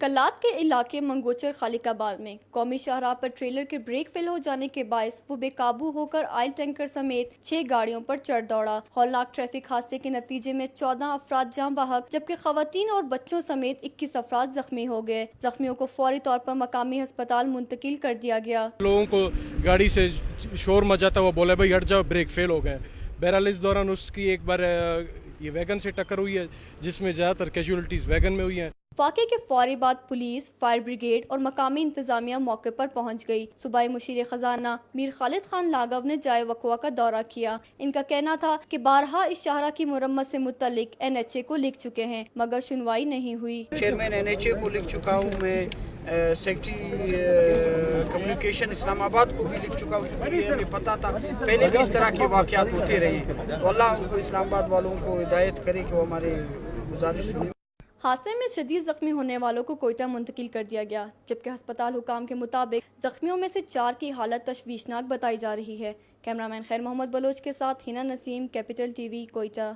کلات کے علاقے منگوچر خالق-آباد میں قومی شاہراہ پر ٹریلر کے بریک فیل ہو جانے کے باعث وہ بے قابو ہو کر آئل ٹینکر سمیت 6 گاڑیوں پر چڑھ دوڑا۔ ہولناک ٹریفک حادثے کے نتیجے میں 14 افراد جاں بحق جبکہ خواتین اور بچوں سمیت 21 افراد زخمی ہو گئے۔ زخمیوں کو فوری طور پر مقامی ہسپتال منتقل کر دیا گیا۔ لوگوں کو گاڑی سے شور مچاتا ہوا بولا بھائی ہٹ جاؤ، بریک فیل ہو گئے۔ بہرحال اس دوران اس کی ایک بار یہ ویگن سے ٹکر ہوئی ہے جس میں زیادہ تر کیجولٹیز ویگن میں ہوئی ہیں۔ واقعے کے فوری بعد پولیس، فائر بریگیڈ اور مقامی انتظامیہ موقع پر پہنچ گئی۔ صوبائی مشیر خزانہ میر خالد خان لاگو نے جائے وقوع کا دورہ کیا۔ ان کا کہنا تھا کہ بارہا اس شاہراہ کی مرمت سے متعلق NHA کو لکھ چکے ہیں مگر سنوائی نہیں ہوئی۔ چیئرمین NHA کو لکھ چکا ہوں، میں سیکٹری کمیونیکیشن اسلام آباد کو بھی لکھ چکا ہوں، ہمیں پتہ تھا پہلے بھی اس طرح کے واقعات ہوتے رہے ہیں، تو اللہ ان کو اسلام آباد والوں کو ہدایت کرے کہ وہ ہمارے گزارش سنیں۔ حادثے میں شدید زخمی ہونے والوں کو کوئٹہ منتقل کر دیا گیا جبکہ ہسپتال حکام کے مطابق زخمیوں میں سے 4 کی حالت تشویشناک بتائی جا رہی ہے۔ کیمرہ مین خیر محمد بلوچ کے ساتھ ہنا نسیم، کیپٹل TV، کوئٹہ۔